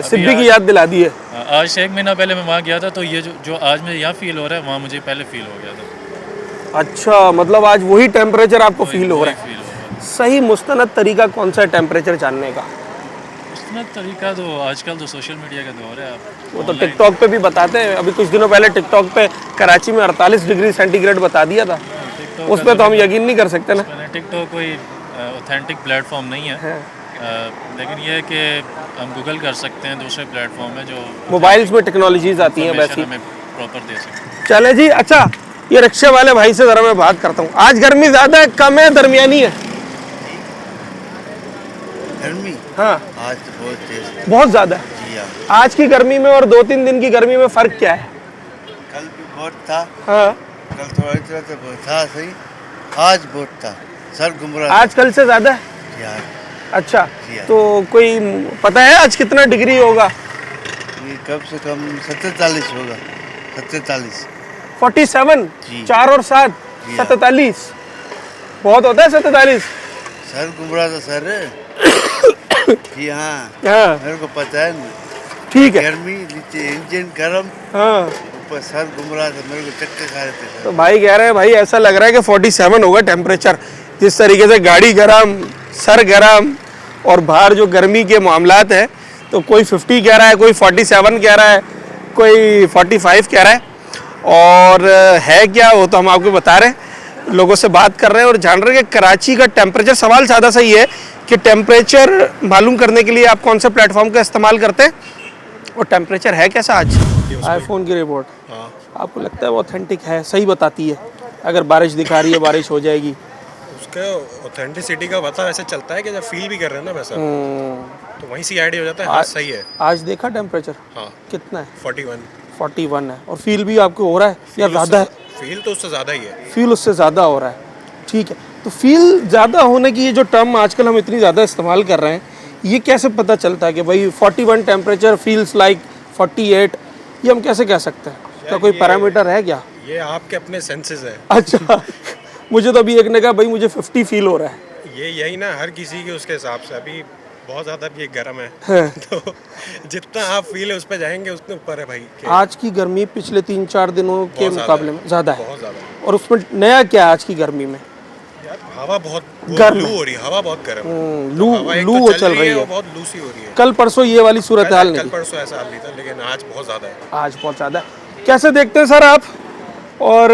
सिब्बी की याद दिला दी है। आज से 1 महीना पहले मैं वहाँ गया था, तो ये जो आज मुझे यहाँ फील हो रहा है वहाँ मुझे पहले फील हो गया था। अच्छा, मतलब आज वही टेम्परेचर आपको फील हो रहा है। सही मुस्तनद तरीका कौन सा है टेम्परेचर जानने का? मुस्तनद तरीका तो आजकल तो सोशल मीडिया का दौर है। आप वो तो टिकटॉक पे भी बताते हैं। अभी कुछ दिनों पहले टिकटॉक पे कराची में 48 डिग्री सेंटीग्रेड बता दिया था। टिकटॉक उस पर तो हम यकीन नहीं कर सकते ना। टिकटॉक कोई ऑथेंटिक प्लेटफॉर्म नहीं है, लेकिन ये है कि हम गूगल कर सकते हैं, दूसरे प्लेटफॉर्म है जो मोबाइल्स में टेक्नोलॉजीज आती हैं वैसी हमें प्रॉपर दे सकते हैं। चले जी। अच्छा, ये रिक्शे वाले भाई से ज़रा मैं बात करता हूँ। आज गर्मी ज़्यादा है, कम है, दरमियानी है? गर्मी हाँ, आज तो बहुत तेज है। बहुत ज़्यादा है। जी हाँ, आज की गर्मी में और 2-3 दिन की गर्मी में फ़र्क क्या है? कल भी बहुत था। हाँ, कल थोड़ा इतना तो बहुत था सही, आज बहुत था, सर घूम रहा आज कल से ज़्यादा है? जी हाँ, अच्छा, जी हाँ। तो कोई पता है आज कितना डिग्री होगा? ये कम से कम 47 होगा, 47। 47, जी। 4 और 7, जी हाँ। 47 बहुत होता है 47? सर घूम रहा था सर। जी हाँ, हाँ, मेरे को पता है ना, ठीक है। गर्मी नीचे इंजन गर्म, हाँ, ऊपर सर घूम रहा था, मेरे को चक्कर खा रहे थे सर। तो भाई कह रहे हैं भाई ऐसा लग रहा है कि 47 होगा टेम्परेचर। जिस तरीके से गाड़ी गरम, सर गरम और बाहर जो गर्मी के मामलात हैं, तो कोई 50 कह रहा है, कोई 47 कह रहा है, कोई 45 कह रहा है। और है क्या वो तो हम आपको बता रहे हैं, लोगों से बात कर रहे हैं और जान रहे हैं कि कराची का टेम्परेचर। सवाल ज़्यादा सही है कि टेम्परेचर मालूम करने के लिए आप कौन से प्लेटफॉर्म का इस्तेमाल करते हैं और टेम्परेचर है कैसा आज? आईफोन की रिपोर्ट आपको लगता है वो ऑथेंटिक है, सही बताती है? अगर बारिश दिखा रही है बारिश हो जाएगी, उसका ऑथेंटिसिटी का पता वैसे चलता है कि जब फील भी कर रहे हैं ना वैसा, तो वहीं से आइडिया हो जाता है हाँ सही है। आज देखा टेम्परेचर? हाँ, कितना है? 41 है। और फील भी आपको हो रहा है या ज़्यादा है? फील तो उससे ज़्यादा ही है। फील उससे ज़्यादा हो रहा है, ठीक है। तो फील ज़्यादा होने की ये जो टर्म आजकल हम इतनी ज़्यादा इस्तेमाल कर रहे हैं, ये कैसे पता चलता है कि भाई 41 टेम्परेचर फील्स लाइक 48, ये हम कैसे कह सकते हैं? क्या कोई पैरामीटर है क्या? ये आपके अपने सेंसेस है। अच्छा, मुझे तो अभी एक ने कहा भाई मुझे 50 फील हो रहा है। ये यही ना, हर किसी के उसके हिसाब से। अभी बहुत ज़्यादा ये गर्म है, तो जितना आप फील है उस पर जाएंगे उतने ऊपर है भाई। आज की गर्मी पिछले 3-4 दिनों के मुकाबले में ज़्यादा है। बहुत ज़्यादा। और उसमें नया क्या है आज की गर्मी में? हवा बहुत गर्म लू हो रही है, हवा बहुत गर्म है। लू चल रही है, बहुत लूसी हो रही है। कल परसों ये वाली सूरत हाल नहीं, कल परसों ऐसा हाल नहीं था, लेकिन आज बहुत ज़्यादा है। आज बहुत ज़्यादा है। कैसे देखते हैं सर आप? और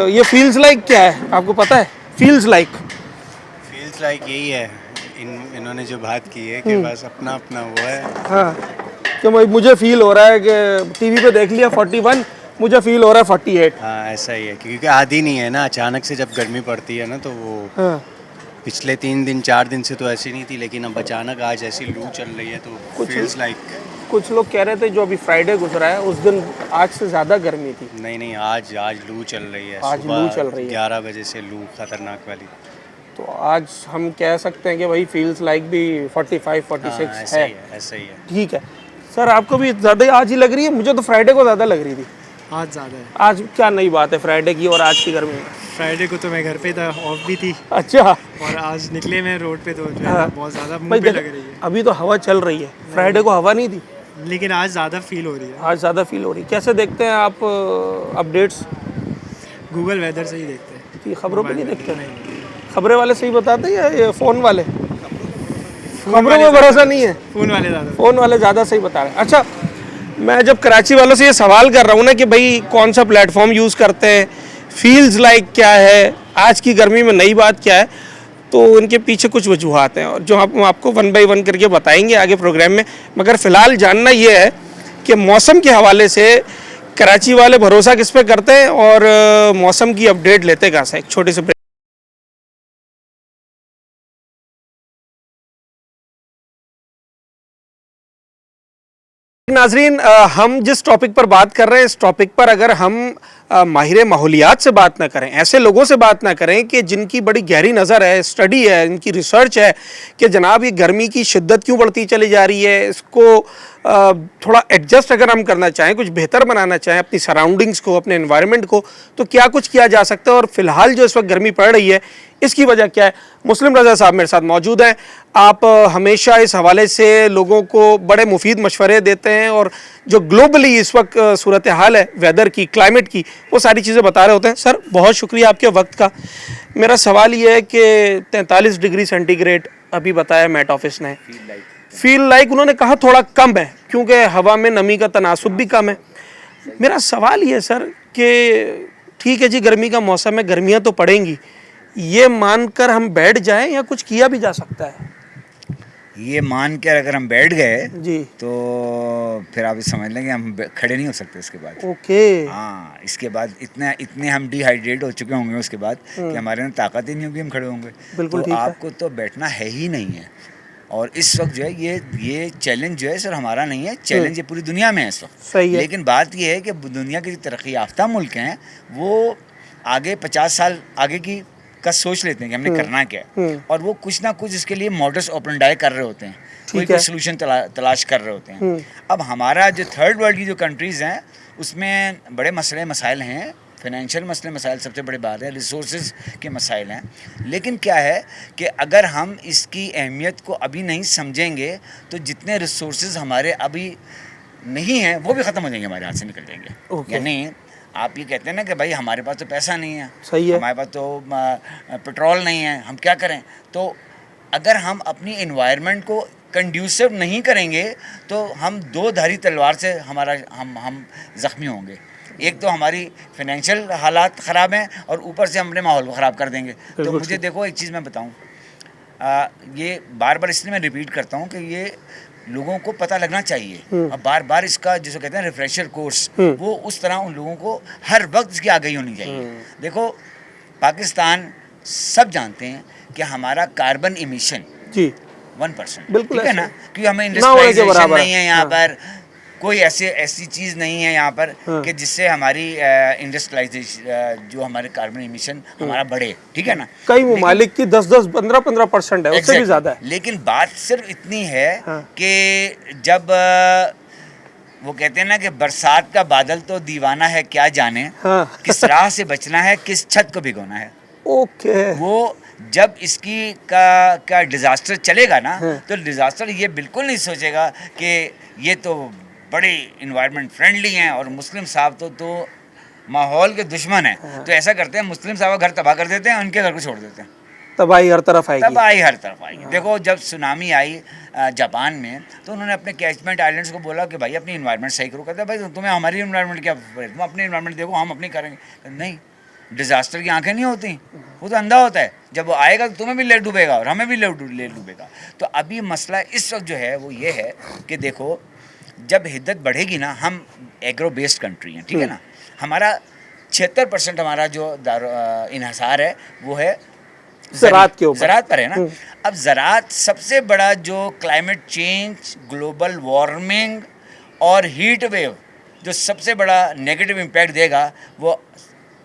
ये फील्स लाइक क्या है आपको पता है? फील्स लाइक यही है, इन्होंने जो बात की है कि बस अपना अपना वो है। हाँ, कि मुझे फील हो रहा है कि टीवी पे देख लिया 41, मुझे फील हो रहा है 48। हाँ ऐसा ही है, क्योंकि आधी नहीं है ना, अचानक से जब गर्मी पड़ती है ना तो वो पिछले 3 दिन 4 दिन से तो ऐसी नहीं थी, लेकिन अब अचानक आज ऐसी लू चल रही है तो फील्स लाइक। कुछ लोग कह रहे थे जो अभी फ्राइडे गुजरा है उस दिन आज से ज़्यादा गर्मी थी। नहीं, आज लू चल रही है। आज लू चल रही है 11 बजे से लू खतरनाक वाली। तो आज हम कह सकते हैं कि भाई फील्स लाइक भी 45-46 है। ऐसा ही है। ठीक है सर, आपको भी ज़्यादा आज ही लग रही है? मुझे तो फ्राइडे को ज़्यादा लग रही थी। आज ज़्यादा है। आज क्या नई बात है फ्राइडे की और आज की गर्मी में? फ्राइडे को तो मैं घर पे था, ऑफ भी थी। अच्छा। और आज निकले मैं रोड पे तो जो है बहुत ज़्यादा मुंह पे लग रही है। अभी तो हवा चल रही है, फ्राइडे को हवा नहीं थी, लेकिन आज ज़्यादा फील हो रही है। आज ज़्यादा फील हो रही है। कैसे देखते हैं आप अपडेट्स? गूगल वेदर से ही देखते हैं। कि खबरों पे नहीं देखते? खबरें वाले सही बताते हैं या ये फ़ोन वाले? खबरों में भरोसा नहीं है, फ़ोन वाले ज़्यादा सही बता रहे हैं। अच्छा, मैं जब कराची वालों से ये सवाल कर रहा हूँ ना कि भाई कौन सा प्लेटफॉर्म यूज़ करते हैं, फील्स लाइक क्या है, आज की गर्मी में नई बात क्या है, तो उनके पीछे कुछ वजूहात हैं और जो हम आपको 1 बाय 1 करके बताएंगे आगे प्रोग्राम में। मगर फ़िलहाल जानना ये है कि मौसम के हवाले से कराची वाले भरोसा किस पे करते हैं और मौसम की अपडेट लेते कहाँ से? एक छोटे से नाजरीन, हम जिस टॉपिक पर बात कर रहे हैं, इस टॉपिक पर अगर हम माहिर माहौलियात से बात ना करें, ऐसे लोगों से बात ना करें कि जिनकी बड़ी गहरी नज़र है, स्टडी है, इनकी रिसर्च है कि जनाब ये गर्मी की शिद्दत क्यों बढ़ती चली जा रही है, इसको थोड़ा एडजस्ट अगर हम करना चाहें, कुछ बेहतर बनाना चाहें अपनी सराउंडिंग्स को, अपने एनवायरनमेंट को, तो क्या कुछ किया जा सकता है और फ़िलहाल जो इस वक्त गर्मी पड़ रही है इसकी वजह क्या है? मुस्लिम रज़ा साहब मेरे साथ मौजूद हैं। आप हमेशा इस हवाले से लोगों को बड़े मुफीद मशवरे देते हैं और जो ग्लोबली इस वक्त सूरत हाल है वेदर की, क्लाइमेट की, वो सारी चीज़ें बता रहे होते हैं। सर, बहुत शुक्रिया आपके वक्त का। मेरा सवाल ये है कि 43 डिग्री सेंटीग्रेड अभी बताया मेट ऑफिस ने, फील लाइक उन्होंने कहा थोड़ा कम है क्योंकि हवा में नमी का तनासुब भी कम है। मेरा सवाल ये है सर कि ठीक है जी गर्मी का मौसम है, गर्मियाँ तो पड़ेंगी, ये मानकर हम बैठ जाएं या कुछ किया भी जा सकता है? ये मान कर अगर हम बैठ गए जी तो फिर आप समझ लेंगे हम खड़े नहीं हो सकते इसके बाद। ओके। हाँ, इसके बाद इतने हम डिहाइड्रेट हो चुके होंगे उसके बाद कि हमारे में ताकत ही नहीं होगी, हम खड़े होंगे। बिल्कुल तो ठीक है। आपको तो बैठना है ही नहीं है। और इस वक्त जो है ये चैलेंज जो है सर हमारा नहीं है, चैलेंज ये पूरी दुनिया में है इस वक्त। सही है। लेकिन बात ये है कि दुनिया के जो तरक्की याफ्ता मुल्क हैं वो आगे 50 साल आगे की का सोच लेते हैं कि हमने करना क्या है, और वो कुछ ना कुछ इसके लिए मॉडस ऑपरेंडाई कर रहे होते हैं, कोई सोल्यूशन तलाश कर रहे होते हैं। अब हमारा जो थर्ड वर्ल्ड की जो कंट्रीज़ हैं उसमें बड़े मसले मसाइल हैं, फाइनेंशियल मसले मसाइल सबसे बड़े बात है, रिसोर्सेज के मसाइल हैं। लेकिन क्या है कि अगर हम इसकी अहमियत को अभी नहीं समझेंगे तो जितने रिसोर्सेज हमारे अभी नहीं हैं वो भी ख़त्म हो जाएंगे, हमारे हाथ से निकल जाएंगे। यानी आप ये कहते हैं ना कि भाई हमारे पास तो पैसा नहीं है, सही है, हमारे पास तो पेट्रोल नहीं है, हम क्या करें? तो अगर हम अपनी एनवायरनमेंट को कंड्यूसिव नहीं करेंगे तो हम दो धारी तलवार से हम ज़ख्मी होंगे। एक तो हमारी फाइनेंशियल हालात ख़राब हैं और ऊपर से हम अपने माहौल को ख़राब कर देंगे। तो मुझे देखो एक चीज़ मैं बताऊँ, ये बार बार इसलिए मैं रिपीट करता हूँ कि ये लोगों को पता लगना चाहिए। अब बार बार इसका जिसे कहते हैं रिफ्रेशर कोर्स, वो उस तरह उन लोगों को हर वक्त इसकी आगाही होनी चाहिए। देखो पाकिस्तान सब जानते हैं कि हमारा कार्बन इमिशन 1%, बिल्कुल ठीक है ना, क्योंकि हमें इंडस्ट्रियलाइजेशन नहीं है यहाँ पर, कोई ऐसी चीज़ नहीं है यहाँ पर कि जिससे हमारी इंडस्ट्रियलाइजेशन जो हमारे कार्बन इमिशन हमारा बढ़े, ठीक है ना। कई ममालिक की 10-10, 15-15% है, उससे भी ज़्यादा है। लेकिन बात सिर्फ इतनी है कि जब वो कहते हैं ना कि बरसात का बादल तो दीवाना है क्या जाने, किस राह से बचना है, किस छत को भिगोना है। ओके। वो जब इसकी का डिज़ास्टर चलेगा ना तो डिज़ास्टर ये बिल्कुल नहीं सोचेगा कि ये तो बड़े इन्वायरमेंट फ्रेंडली हैं और मुस्लिम साहब तो माहौल के दुश्मन हैं। तो ऐसा करते हैं, मुस्लिम साहब घर तबाह कर देते हैं, उनके घर को छोड़ देते हैं। तबाही हर तरफ आएगी, तबाही हर तरफ आएगी। देखो जब सुनामी आई जापान में तो उन्होंने अपने कैचमेंट आइलैंड्स को बोला कि भाई अपनी इन्वायरमेंट सही करो। कहते हैं भाई तुम्हें हमारी इन्वायरमेंट क्या, तुम अपनी इन्वायरमेंट देखो, हम अपनी करेंगे। नहीं, डिज़ास्टर की आंखें नहीं होती, वो तो अंधा होता है। जब वो आएगा तो तुम्हें भी ले डूबेगा और हमें भी ले डूबेगा। तो अभी मसला इस वक्त जो है वो ये है कि देखो जब हिद्दत बढ़ेगी ना, हम एग्रो बेस्ड कंट्री हैं, ठीक है ना, हमारा 76% हमारा जो इन्हसार है वो है ज़राअत के ऊपर, ज़राअत पर है ना। अब ज़राअत सबसे बड़ा जो क्लाइमेट चेंज, ग्लोबल वार्मिंग और हीट वेव जो सबसे बड़ा नेगेटिव इम्पैक्ट देगा वो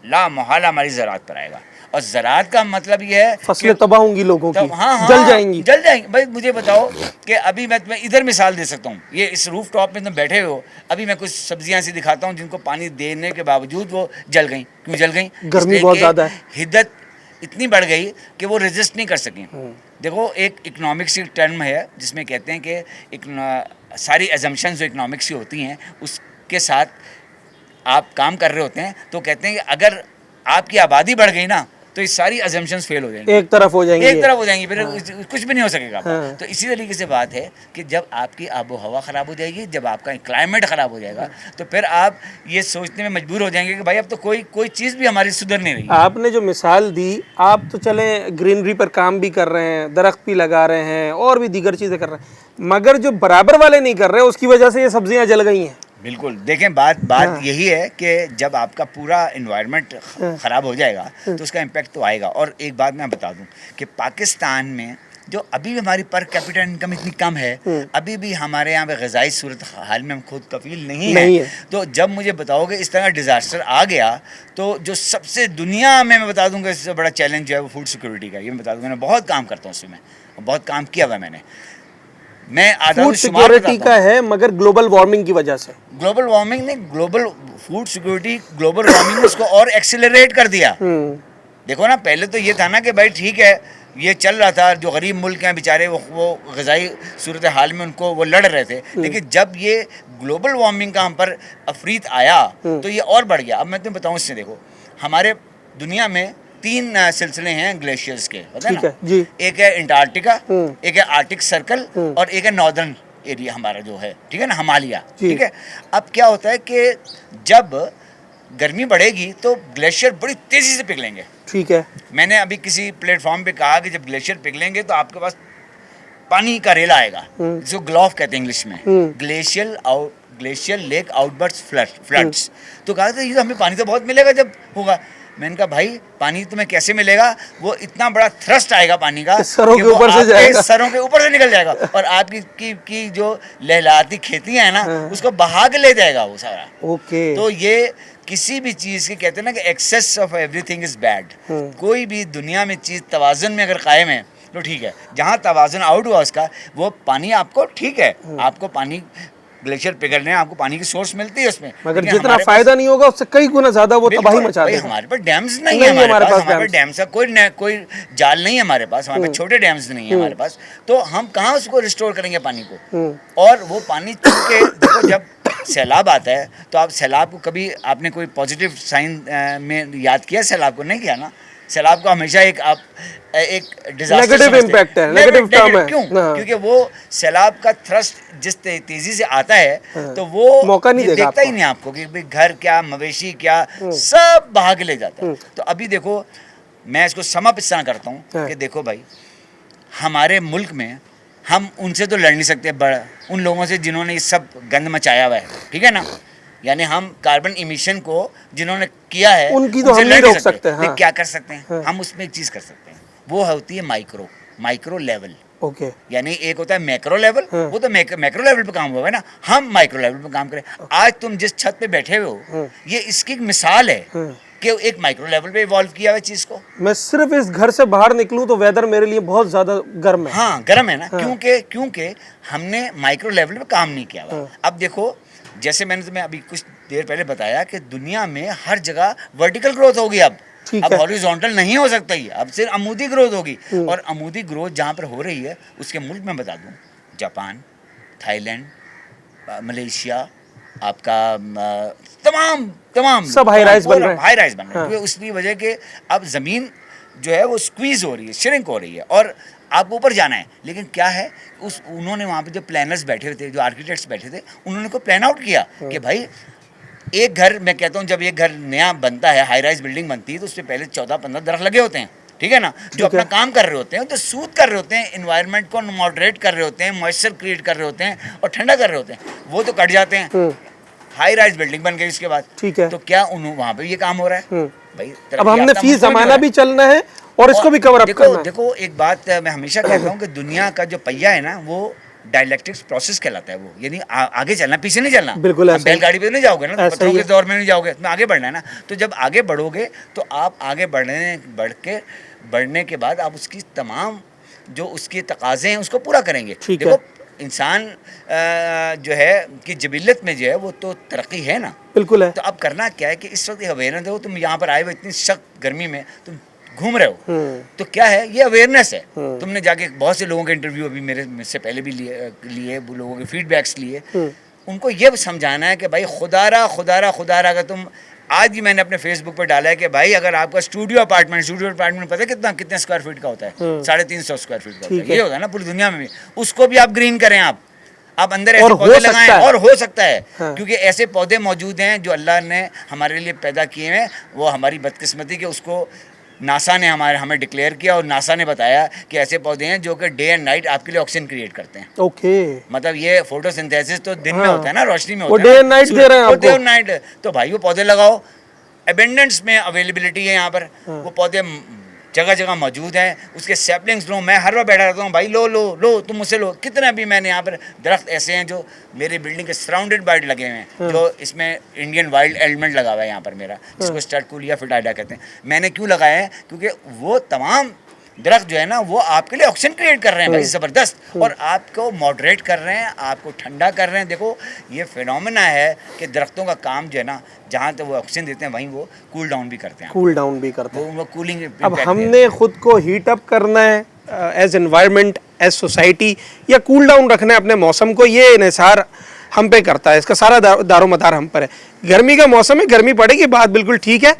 ला मुहाला हमारी ज़राअत पर आएगा। और ज़राअत का मतलब ये है फसलें तबाह होंगी लोगों की, जल जाएंगी। भाई मुझे बताओ कि अभी मैं तुम्हें इधर मिसाल दे सकता हूँ, ये इस रूफ टॉप में तुम बैठे हो, अभी मैं कुछ सब्जियां ऐसी दिखाता हूँ जिनको पानी देने के बावजूद वो जल गई। क्यों जल गई? गर्मी बहुत ज़्यादा है, हिद्दत इतनी बढ़ गई कि वो रेजिस्ट नहीं कर सकी। देखो एक इकोनॉमिक्स की टर्म है जिसमें कहते हैं कि सारी एजम्पशंस जो इकोनॉमिक्स की होती हैं उसके साथ आप काम कर रहे होते हैं, तो कहते हैं कि अगर आपकी आबादी बढ़ गई ना तो ये सारी अजम्पशंस फेल हो जाएंगी, एक तरफ हो जाएंगी, फिर कुछ भी नहीं हो सकेगा। तो इसी तरीके से बात है कि जब आपकी आबो हवा ख़राब हो जाएगी, जब आपका क्लाइमेट ख़राब हो जाएगा, तो फिर आप ये सोचने में मजबूर हो जाएंगे कि भाई अब तो कोई चीज़ भी हमारी सुधर नहीं रही। आपने जो मिसाल दी, आप तो चले ग्रीनरी पर काम भी कर रहे हैं, दरख्त भी लगा रहे हैं और भी दीगर चीज़ें कर रहे हैं, मगर जो बराबर वाले नहीं कर रहे उसकी वजह से ये सब्जियाँ जल गई हैं। बिल्कुल, देखें बात यही है कि जब आपका पूरा इन्वायरमेंट ख़राब हो जाएगा तो उसका इम्पेक्ट तो आएगा। और एक बात मैं बता दूं कि पाकिस्तान में जो अभी भी हमारी पर कैपिटल इनकम इतनी कम है, अभी भी हमारे यहाँ पे ग़िज़ाई सूरत हाल में हम खुद कफील नहीं है। तो जब मुझे बताओगे इस तरह डिज़ास्टर आ गया तो जो सबसे दुनिया में मैं बता दूँगा इससे बड़ा चैलेंज जो है वो फूड सिक्योरिटी का। ये मैं बता दूँगा, मैंने बहुत काम करता हूँ उसमें, बहुत काम किया हुआ मैंने। मैं फूड सिक्योरिटी का है, मगर ग्लोबल वार्मिंग की वजह से, ग्लोबल वार्मिंग ने global food security global warming ने उसको और एक्सेलरेट कर दिया। देखो ना, पहले तो ये था ना कि भाई ठीक है ये चल रहा था, जो गरीब मुल्क हैं बेचारे वो ग़िज़ाई सूरत हाल में उनको वो लड़ रहे थे, लेकिन जब ये ग्लोबल वार्मिंग का हम पर अफरीत आया तो ये और बढ़ गया। अब मैं तुम्हें बताऊँ, इससे देखो हमारे दुनिया में 3 सिलसिले हैं ग्लेशियर्स के, पता है ना जी। एक है अंटार्कटिका, एक है आर्टिक सर्कल और एक है नॉर्दर्न एरिया हमारा जो है, ठीक है ना, हिमालय, ठीक है। अब क्या होता है कि जब गर्मी बढ़ेगी तो ग्लेशियर बड़ी तेज़ी से पिघलेंगे। ठीक है। मैंने अभी किसी प्लेटफॉर्म पे कहा कि जब ग्लेशियर पिघलेंगे तो आपके पास पानी का रेला आएगा, जो ग्लोव कहते हैं इंग्लिश में, ग्लेशियर लेक आउटबर्स्ट फ्लड्स। तो कहा था ये तो हमें पानी तो बहुत मिलेगा जब होगा। मैंने कहा भाई पानी तुम्हें कैसे मिलेगा, वो इतना बड़ा थ्रस्ट आएगा पानी का सरों के ऊपर से जाएगा, सरों के ऊपर से निकल जाएगा और आपकी की जो लहलाती खेतियां है ना उसको बहा के ले जाएगा वो सारा। ओके। तो ये किसी भी चीज़ के कहते हैं ना कि excess of everything is bad. कोई भी दुनिया में चीज़ तवाज़ुन में अगर कायम है तो ठीक है, जहाँ तवाज़ुन आउट हुआ उसका, वो पानी आपको ठीक है, आपको पानी ग्लेशियर पिघलने आपको पानी की सोर्स मिलती है उसमें, मगर जितना फायदा नहीं होगा उससे कई गुना ज्यादा वो तबाही मचा देगा। हमारे पास डैम्स नहीं है, हमारे पास डैम्स का कोई जाल नहीं है हमारे पास छोटे डैम्स नहीं है हमारे पास, तो हम कहाँ उसको रिस्टोर करेंगे पानी को। और वो पानी चूंकि देखो जब सैलाब आता है तो आप सैलाब को कभी आपने कोई पॉजिटिव साइन में याद किया सैलाब को? नहीं किया ना। सैलाब को हमेशा एक डिजास्टर नेगेटिव इम्पैक्ट है, नेगेटिव टर्म है। क्यों? क्योंकि वो सैलाब का थ्रस्ट जिस तेजी से आता है तो वो मौका नहीं देखता ही नहीं आपको कि भाई घर क्या मवेशी क्या सब बहा के ले जाता है। तो अभी देखो मैं इसको समाप्त इस तरह करता हूँ कि देखो भाई हमारे मुल्क में हम उनसे तो लड़ नहीं सकते उन लोगों से जिन्होंने ये सब गंद मचाया हुआ है, ठीक है ना। यानी हम कार्बन इमिशन को जिन्होंने किया है उनकी तो हम नहीं रोक सकते। हाँ। क्या कर सकते हैं हम उसमें एक चीज़ कर सकते हैं, वो होती है माइक्रो लेवल। ओके। यानी एक होता है मैक्रो लेवल, वो तो मैक्रो लेवल पे काम हुआ है ना, हम माइक्रो लेवल पे काम करें। आज तुम जिस छत पे बैठे हुए हो ये इसकी एक मिसाल है कि एक माइक्रो लेवल पे इवॉल्व किया हुआ चीज को। मैं सिर्फ इस घर से बाहर निकलूं तो वेदर मेरे लिए बहुत ज्यादा गर्म है। हाँ गर्म है ना। क्योंकि हमने माइक्रो लेवल पे काम नहीं किया हुआ। अब देखो जैसे मैंने तुम्हें अभी कुछ देर पहले बताया कि दुनिया में हर जगह वर्टिकल ग्रोथ होगी अब हॉरिजॉन्टल नहीं हो सकता ही, अब सिर्फ अमूदी ग्रोथ होगी। और अमूदी ग्रोथ जहाँ पर हो रही है उसके मुल्क में बता दूँ, जापान, थाईलैंड, मलेशिया, आपका तमाम सब हाई राइज बन रहे हैं। हाई राइज बन रहे हैं उसकी वजह के अब ज़मीन जो है वो स्क्वीज हो रही है, श्रिंक हो रही है और आपको ऊपर जाना है। लेकिन क्या है उन्होंने वहाँ पे जो प्लानर्स बैठे हुए थे, जो आर्किटेक्ट्स बैठे थे, उन्होंने को प्लान आउट किया कि भाई एक घर, मैं कहता हूँ जब एक घर नया बनता है, हाई राइज बिल्डिंग बनती है तो उससे पहले 14-15 दरख्त लगे होते हैं, ठीक है ना, जो अपना काम कर रहे होते हैं, तो सूद कर रहे होते हैं, इन्वायरमेंट को मॉडरेट कर रहे होते हैं, मॉइस्चर क्रिएट कर रहे होते हैं और ठंडा कर रहे होते हैं। वो तो कट जाते हैं, हाई राइज बिल्डिंग बन गई उसके बाद। ठीक है। तो क्या वहाँ पे ये काम हो रहा है भाई? अब हमने फीस जमाना भी चलना है और इसको भी कवर अप करना है। देखो एक बात मैं हमेशा कहता हूँ कि दुनिया का जो पहिया है ना वो डायलेक्ट्रिक्स प्रोसेस कहलाता है। वो यानी आगे चलना, पीछे नहीं चलना। बिल्कुल। बैलगाड़ी पे नहीं जाओगे ना, पत्थरों के दौर में नहीं जाओगे, तुम्हें आगे बढ़ना है ना। तो जब आगे बढ़ोगे तो आप आगे बढ़ने के बाद आप उसकी तमाम जो उसके तकाजे हैं उसको पूरा करेंगे। देखो इंसान जो है कि जबिलत में जो है वो तो तरक्की है ना। बिल्कुल है। तो अब करना क्या है कि इस वक्त अवेयरनेस हो, तुम यहाँ पर आए हो इतनी सख्त गर्मी में, तुम घूम रहे हो, तो क्या है ये अवेयरनेस है। तुमने जाके बहुत से लोगों के इंटरव्यू अभी मेरे से पहले भी लिए लोगों के फीडबैक्स लिए, उनको ये समझाना है कि भाई खुदारा अगर तुम आज ही मैंने अपने फेसबुक पर डाला है कि भाई अगर आपका स्टूडियो अपार्टमेंट पता है कितने स्क्वायर फीट का होता है? 350 स्क्वायर फीट का होता है। ये होता है ना पूरी दुनिया में भी, उसको भी आप ग्रीन करें, आप अंदर ऐसे पौधे लगाएं। और हो सकता है क्योंकि ऐसे पौधे मौजूद हैं जो अल्लाह ने हमारे लिए पैदा किए हैं। वो हमारी बदकिस्मती के उसको नासा ने हमें डिक्लेयर किया और नासा ने बताया कि ऐसे पौधे हैं जो कि डे एंड नाइट आपके लिए ऑक्सीजन क्रिएट करते हैं। ओके। मतलब ये फोटोसिंथेसिस तो दिन में होता है ना, रोशनी में होता है, वो डे एंड नाइट दे रहे हैं आपको। Day and night. तो भाई वो पौधे लगाओ, एबेंडेंस में अवेलेबिलिटी है यहाँ पर, वो पौधे जगह जगह मौजूद हैं। उसके सैपलिंग्स लो, मैं हर बार बैठा रहता हूँ, भाई लो तुम मुझसे लो। कितने भी मैंने यहाँ पर दरख्त ऐसे हैं जो मेरे बिल्डिंग के सराउंडेड बाइट लगे हुए हैं, जो इसमें इंडियन वाइल्ड एलिमेंट लगा हुआ है यहाँ पर मेरा, जिसको स्टडकुलिया फिटाइडा कहते हैं। मैंने क्यों लगाया है? क्योंकि वो तमाम दरख्त जो है ना वो आपके लिए ऑक्सीजन क्रिएट कर रहे हैं भाई ज़बरदस्त, और आपको मॉडरेट कर रहे हैं, आपको ठंडा कर रहे हैं। देखो ये फिनोमेना है कि दरख्तों का काम जो है ना, जहाँ तक वो ऑक्सीजन देते हैं वहीं वो कूल डाउन भी करते हैं। वो कूलिंग। अब हमने खुद को हीट अप करना है एज एनवायरनमेंट, एज सोसाइटी, या कूल डाउन रखना है अपने मौसम को, ये इन्हिसार हम पे करता है। इसका सारा दारोमदार हम पर है। गर्मी का मौसम है, गर्मी पड़ेगी, बात बिल्कुल ठीक है,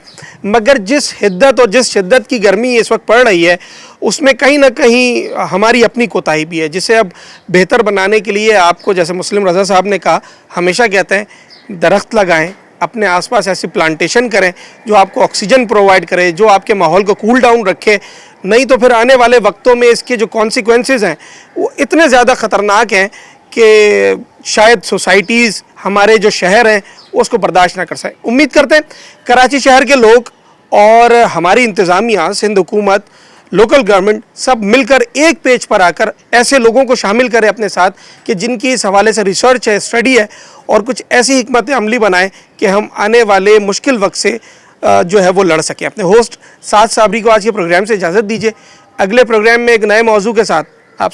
मगर जिस हिद्दत और जिस शिद्दत की गर्मी इस वक्त पड़ रही है उसमें कहीं ना कहीं हमारी अपनी कोताही भी है, जिसे अब बेहतर बनाने के लिए आपको, जैसे मुस्लिम रज़ा साहब ने कहा, हमेशा कहते हैं दरख्त लगाएं, अपने आसपास ऐसी प्लांटेशन करें जो आपको ऑक्सीजन प्रोवाइड करे, जो आपके माहौल को कूल डाउन रखे। नहीं तो फिर आने वाले वक्तों में इसके जो कॉन्सिक्वेंसेस हैं वो इतने ज़्यादा ख़तरनाक हैं कि शायद सोसाइटीज़, हमारे जो शहर हैं उसको बर्दाश्त ना कर सकें। उम्मीद करते हैं कराची शहर के लोग और हमारी इंतज़ामिया, सिंध हुकूमत, लोकल गवर्नमेंट सब मिलकर एक पेज पर आकर ऐसे लोगों को शामिल करें अपने साथ कि जिनकी इस हवाले से रिसर्च है, स्टडी है, और कुछ ऐसी हिकमत अमली बनाएं कि हम आने वाले मुश्किल वक्त से जो है वो लड़ सकें। अपने होस्ट साद साबरी को आज के प्रोग्राम से इजाज़त दीजिए। अगले प्रोग्राम में एक नए मौजू के साथ आप